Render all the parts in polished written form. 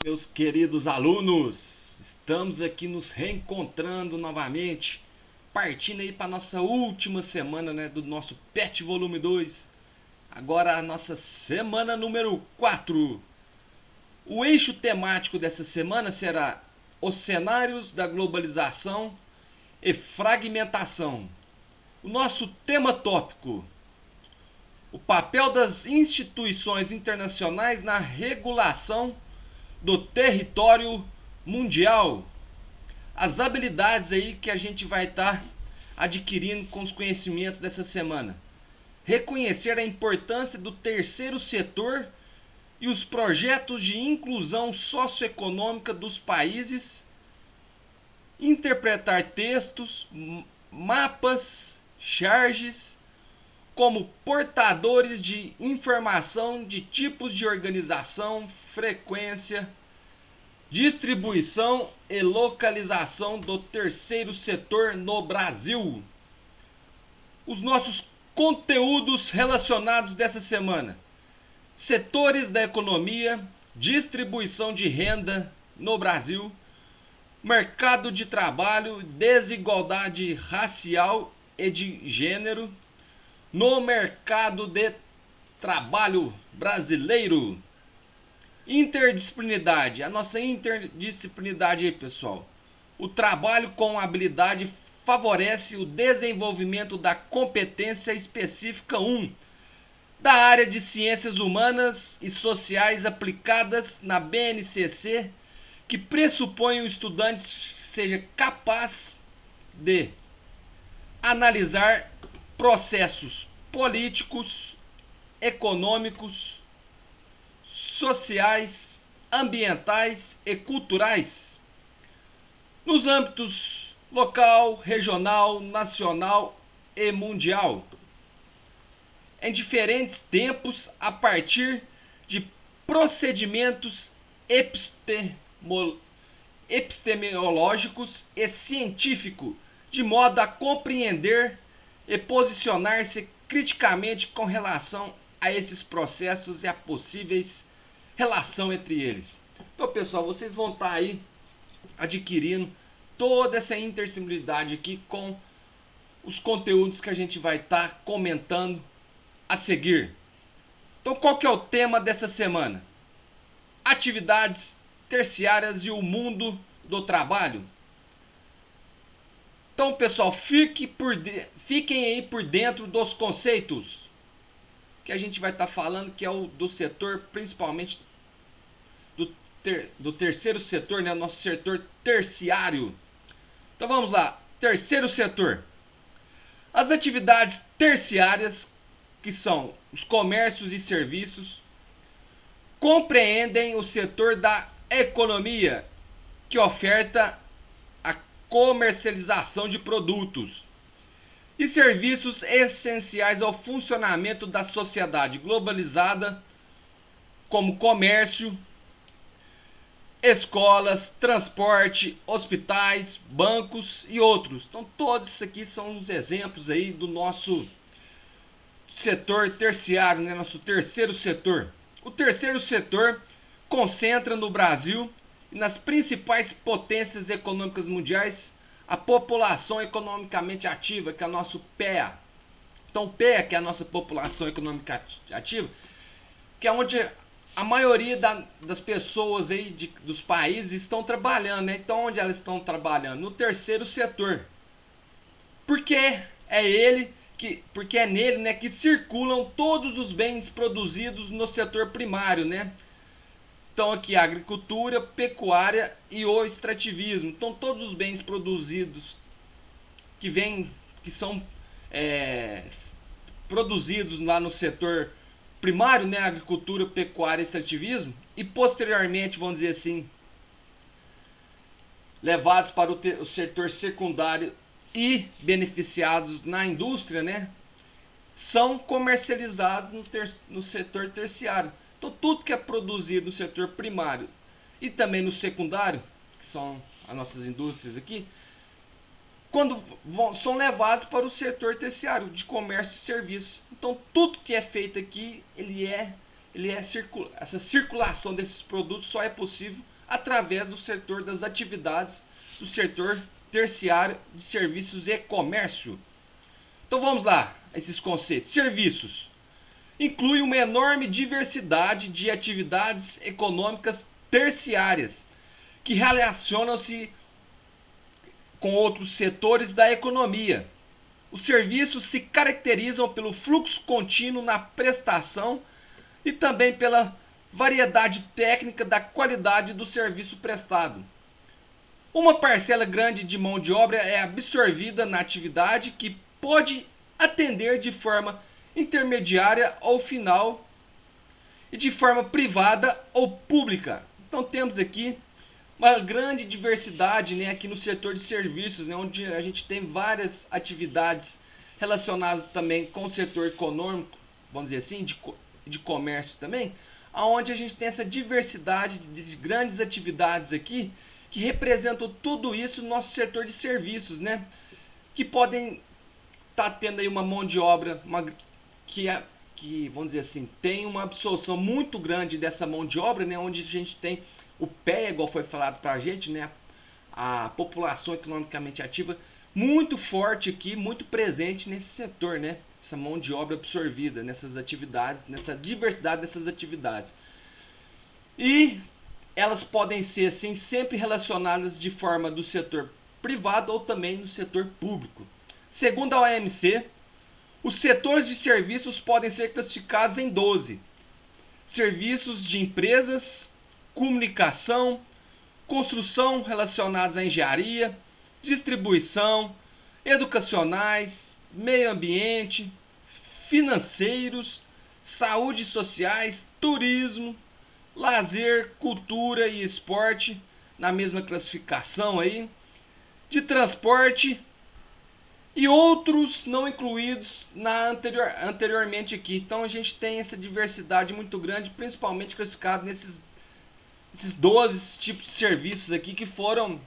Meus queridos alunos, estamos aqui nos reencontrando novamente, partindo aí para nossa última semana, né, do nosso PET Volume 2. Agora a nossa semana número 4. O eixo temático dessa semana será os cenários da globalização e fragmentação. O nosso tema tópico: o papel das instituições internacionais na regulação do território mundial. As habilidades aí que a gente vai estar adquirindo com os conhecimentos dessa semana. Reconhecer a importância do terceiro setor e os projetos de inclusão socioeconômica dos países. Interpretar textos, mapas, charges como portadores de informação de tipos de organização, frequência, distribuição e localização do terceiro setor no Brasil. Os nossos conteúdos relacionados dessa semana: setores da economia, distribuição de renda no Brasil, mercado de trabalho, desigualdade racial e de gênero no mercado de trabalho brasileiro. Interdisciplinaridade, a nossa interdisciplinaridade aí, pessoal. O trabalho com habilidade favorece o desenvolvimento da competência específica 1 da área de ciências humanas e sociais aplicadas na BNCC, que pressupõe o estudante seja capaz de analisar processos políticos, econômicos, sociais, ambientais e culturais nos âmbitos local, regional, nacional e mundial, em diferentes tempos, a partir de procedimentos epistemológicos e científicos, de modo a compreender e posicionar-se criticamente com relação a esses processos e a possíveis relação entre eles. Então, pessoal, vocês vão estar aí adquirindo toda essa interdisciplinaridade aqui com os conteúdos que a gente vai estar comentando a seguir. Então, qual que é o tema dessa semana? Atividades terciárias e o mundo do trabalho. Então, pessoal, fiquem aí por dentro dos conceitos que a gente vai estar falando, que é o do setor, principalmente do terceiro setor, né? Nosso setor terciário. Então vamos lá. Terceiro setor. As atividades terciárias, que são os comércios e serviços, compreendem o setor da economia, que oferta a comercialização de produtos e serviços essenciais ao funcionamento da sociedade globalizada, como comércio, escolas, transporte, hospitais, bancos e outros. Então todos isso aqui são os exemplos aí do nosso setor terciário, né? Nosso terceiro setor. O terceiro setor concentra no Brasil e nas principais potências econômicas mundiais a população economicamente ativa, que é o nosso PEA. Então, o PEA, que é a nossa população econômica ativa, que é onde a maioria das pessoas aí dos países estão trabalhando, né? Então, onde elas estão trabalhando? No terceiro setor. Porque é nele, né, que circulam todos os bens produzidos no setor primário, né? Então aqui a agricultura, pecuária e o extrativismo. Então todos os bens produzidos que são produzidos lá no setor primário, né, agricultura, pecuária e extrativismo, e posteriormente, vamos dizer assim, levados para o setor secundário e beneficiados na indústria, né, são comercializados no setor terciário. Então tudo que é produzido no setor primário e também no secundário, que são as nossas indústrias aqui, são levados para o setor terciário de comércio e serviço. Então tudo que é feito aqui, essa circulação desses produtos só é possível através do setor das atividades do setor terciário de serviços e comércio. Então vamos lá, esses conceitos. Serviços inclui uma enorme diversidade de atividades econômicas terciárias que relacionam-se com outros setores da economia. Os serviços se caracterizam pelo fluxo contínuo na prestação e também pela variedade técnica da qualidade do serviço prestado. Uma parcela grande de mão de obra é absorvida na atividade que pode atender de forma intermediária ou final e de forma privada ou pública. Então temos aqui uma grande diversidade, né, aqui no setor de serviços, né, onde a gente tem várias atividades relacionadas também com o setor econômico, vamos dizer assim, de comércio também, onde a gente tem essa diversidade de grandes atividades aqui que representam tudo isso no nosso setor de serviços, né, que podem estar tendo aí uma mão de obra que, vamos dizer assim, tem uma absorção muito grande dessa mão de obra, né, onde a gente tem o pé, igual foi falado para a gente, né, a população economicamente ativa muito forte aqui, muito presente nesse setor, né, essa mão de obra absorvida nessas atividades, nessa diversidade dessas atividades. E elas podem ser assim sempre relacionadas de forma do setor privado ou também no setor público. Segundo a OMC, os setores de serviços podem ser classificados em 12. Serviços de empresas, comunicação, construção relacionados à engenharia, distribuição, educacionais, meio ambiente, financeiros, saúde sociais, turismo, lazer, cultura e esporte, na mesma classificação aí, de transporte e outros não incluídos anteriormente aqui. Então a gente tem essa diversidade muito grande, principalmente classificado nesses 12 tipos de serviços aqui que foram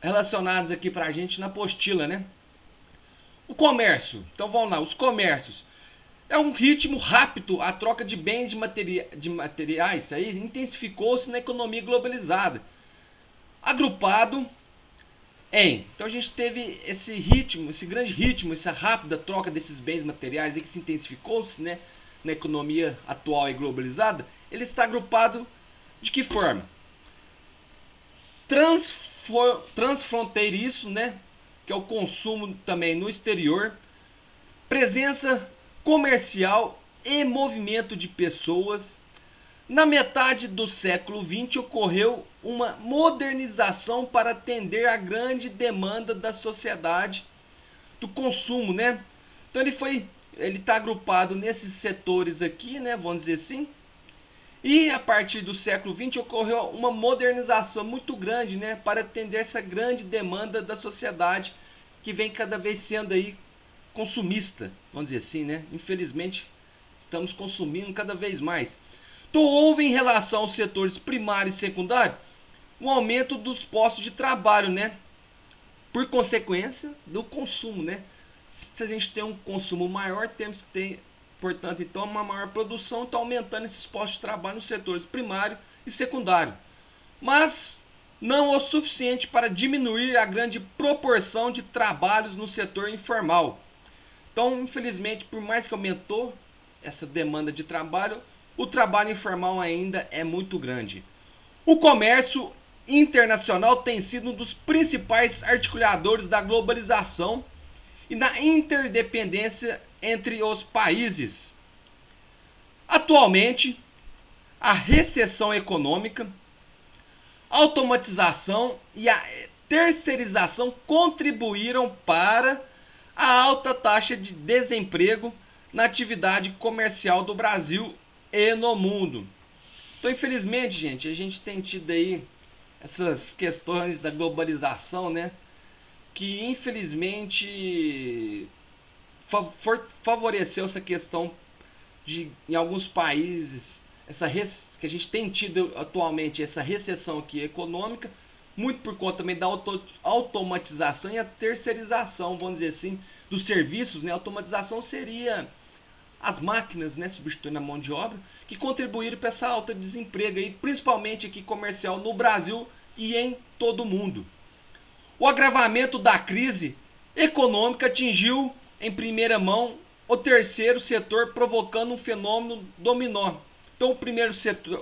relacionados aqui pra gente na apostila, né? O comércio. Então vamos lá, os comércios. É um ritmo rápido, a troca de bens de materiais aí intensificou-se na economia globalizada. Agrupado em. Então a gente teve esse ritmo, esse grande ritmo, essa rápida troca desses bens materiais aí que se intensificou-se, né, na economia atual e globalizada. Ele está agrupado de que forma? Transfronteiriço, né, que é o consumo também no exterior, presença comercial e movimento de pessoas. Na metade do século XX ocorreu uma modernização para atender à grande demanda da sociedade do consumo, né? Então ele está agrupado nesses setores aqui, né? Vamos dizer assim. E a partir do século XX ocorreu uma modernização muito grande, né? Para atender essa grande demanda da sociedade que vem cada vez sendo aí consumista, vamos dizer assim, né? Infelizmente estamos consumindo cada vez mais. Então houve em relação aos setores primário e secundário um aumento dos postos de trabalho, né? Por consequência do consumo, né? Se a gente tem um consumo maior, temos que ter, portanto, então uma maior produção, está aumentando esses postos de trabalho nos setores primário e secundário. Mas não o suficiente para diminuir a grande proporção de trabalhos no setor informal. Então, infelizmente, por mais que aumentou essa demanda de trabalho, o trabalho informal ainda é muito grande. O comércio internacional tem sido um dos principais articuladores da globalização e da interdependência entre os países. Atualmente, a recessão econômica, a automatização e a terceirização contribuíram para a alta taxa de desemprego na atividade comercial do Brasil e no mundo. Então, infelizmente, gente, a gente tem tido aí essas questões da globalização, né? Que infelizmente favoreceu essa questão de, em alguns países, que a gente tem tido atualmente essa recessão aqui econômica, muito por conta também da automatização e a terceirização, vamos dizer assim, dos serviços, né? A automatização seria as máquinas, né, substituindo a mão de obra, que contribuíram para essa alta de desemprego, aí, principalmente aqui comercial no Brasil e em todo o mundo. O agravamento da crise econômica atingiu em primeira mão o terceiro setor, provocando um fenômeno dominó. Então, o primeiro setor,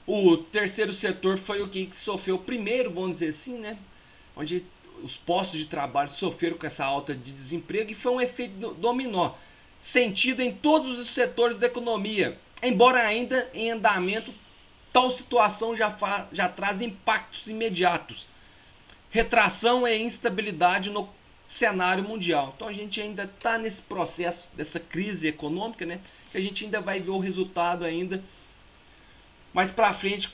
o terceiro setor foi o que sofreu primeiro, vamos dizer assim, né? Onde os postos de trabalho sofreram com essa alta de desemprego e foi um efeito dominó, sentido em todos os setores da economia. Embora ainda em andamento, tal situação já traz impactos imediatos, retração e instabilidade no cenário mundial. Então a gente ainda está nesse processo dessa crise econômica, né? Que a gente ainda vai ver o resultado ainda mais para frente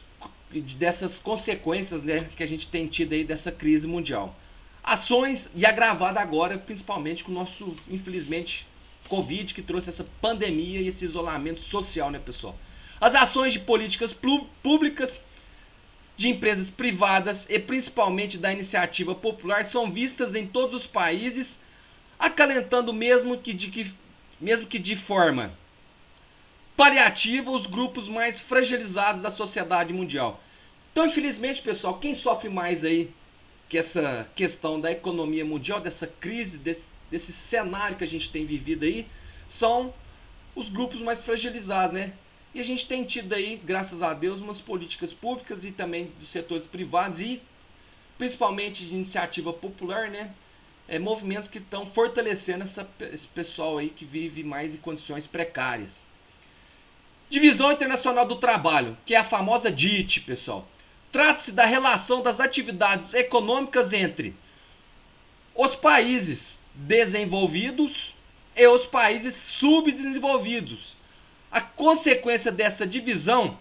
dessas consequências, né, que a gente tem tido aí dessa crise mundial. Ações e agravada agora, principalmente com o nosso, infelizmente, Covid, que trouxe essa pandemia e esse isolamento social, né, pessoal? As ações de políticas públicas, de empresas privadas e principalmente da iniciativa popular são vistas em todos os países, acalentando mesmo que de forma paliativa os grupos mais fragilizados da sociedade mundial. Então, infelizmente, pessoal, quem sofre mais aí que essa questão da economia mundial, dessa crise, desse cenário que a gente tem vivido aí, são os grupos mais fragilizados, né? E a gente tem tido aí, graças a Deus, umas políticas públicas e também dos setores privados e principalmente de iniciativa popular, né? Movimentos que estão fortalecendo esse pessoal aí que vive mais em condições precárias. Divisão Internacional do Trabalho, que é a famosa DIT, pessoal. Trata-se da relação das atividades econômicas entre os países desenvolvidos e os países subdesenvolvidos. A consequência dessa divisão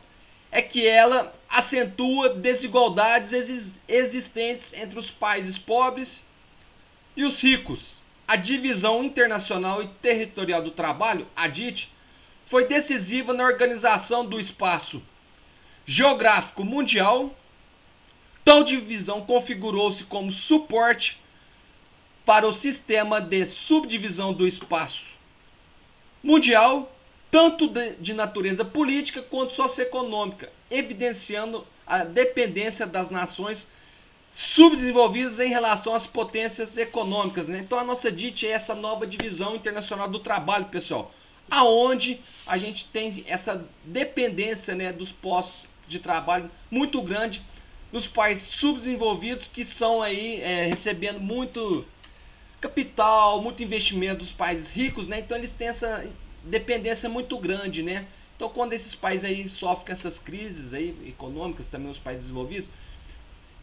é que ela acentua desigualdades existentes entre os países pobres e os ricos. A Divisão Internacional e Territorial do Trabalho, a DIT, foi decisiva na organização do espaço geográfico mundial. Tal divisão configurou-se como suporte para o sistema de subdivisão do espaço mundial, tanto de natureza política quanto socioeconômica, evidenciando a dependência das nações subdesenvolvidas em relação às potências econômicas, né? Então a nossa DIT é essa nova divisão internacional do trabalho, pessoal, aonde a gente tem essa dependência, né, dos postos de trabalho muito grande nos países subdesenvolvidos, que são aí recebendo muito capital, muito investimento dos países ricos, né? Então eles têm essa dependência muito grande, né? Então quando esses países aí sofrem com essas crises aí econômicas, também os países desenvolvidos,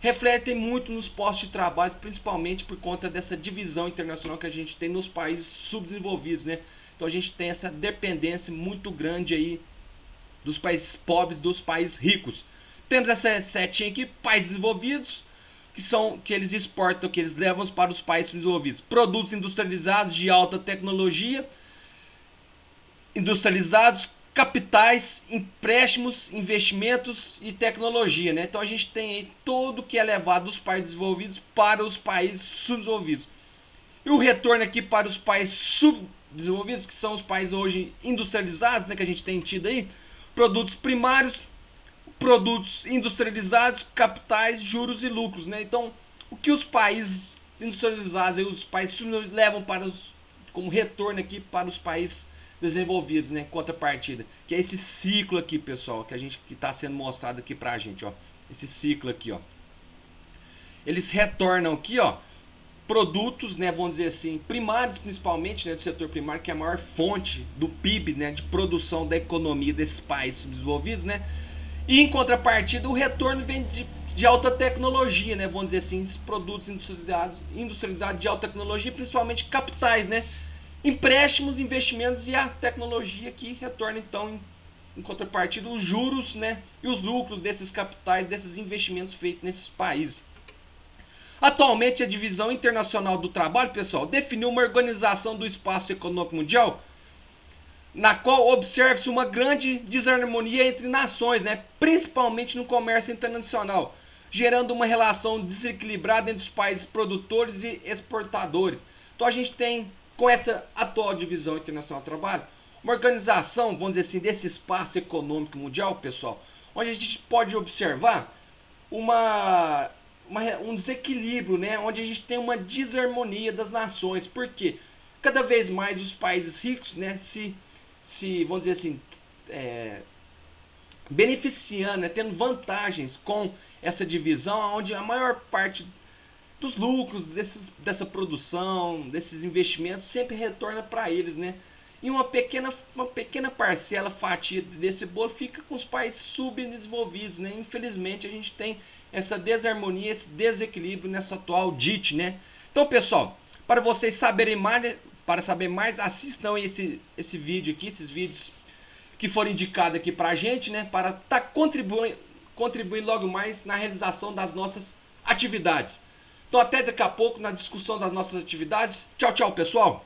refletem muito nos postos de trabalho, principalmente por conta dessa divisão internacional que a gente tem nos países subdesenvolvidos, né? Então a gente tem essa dependência muito grande aí dos países pobres, dos países ricos. Temos essa setinha aqui, países desenvolvidos, que eles exportam, que eles levam para os países desenvolvidos. Produtos industrializados de alta tecnologia, industrializados, capitais, empréstimos, investimentos e tecnologia, né? Então a gente tem aí tudo que é levado dos países desenvolvidos para os países subdesenvolvidos. E o retorno aqui para os países subdesenvolvidos, que são os países hoje industrializados, né, que a gente tem tido aí, produtos primários, produtos industrializados, capitais, juros e lucros, né? Então, o que os países industrializados e os países subdesenvolvidos levam como retorno aqui para os países desenvolvidos, né? Contrapartida, que é esse ciclo aqui, pessoal, que está sendo mostrado aqui pra gente, ó. Esse ciclo aqui, ó. Eles retornam aqui, ó, produtos, né, vamos dizer assim, primários principalmente, né, do setor primário, que é a maior fonte do PIB, né, de produção da economia desses países subdesenvolvidos, né? E em contrapartida, o retorno vem de alta tecnologia, né? Vamos dizer assim, produtos industrializados de alta tecnologia, principalmente capitais, né? Empréstimos, investimentos e a tecnologia que retorna, então, em contrapartida, os juros, né? E os lucros desses capitais, desses investimentos feitos nesses países. Atualmente, a Divisão Internacional do Trabalho, pessoal, definiu uma organização do espaço econômico mundial na qual observa-se uma grande desarmonia entre nações, né? Principalmente no comércio internacional, gerando uma relação desequilibrada entre os países produtores e exportadores. Então a gente tem com essa atual divisão internacional do trabalho, uma organização, vamos dizer assim, desse espaço econômico mundial, pessoal, onde a gente pode observar uma, um desequilíbrio, né? Onde a gente tem uma desarmonia das nações. Por quê? Cada vez mais os países ricos, né, se vamos dizer assim, beneficiando, né, tendo vantagens com essa divisão, onde a maior parte dos lucros dessa produção, desses investimentos, sempre retorna para eles, né? E uma pequena parcela, fatia desse bolo fica com os países subdesenvolvidos, né? Infelizmente a gente tem essa desarmonia, esse desequilíbrio nessa atual DIT, né? Então, pessoal, para vocês saberem mais, para saber mais, assistam esse vídeo aqui, esses vídeos que foram indicados aqui pra gente, né? Para estar contribuindo logo mais na realização das nossas atividades. Então até daqui a pouco na discussão das nossas atividades. Tchau, tchau, pessoal!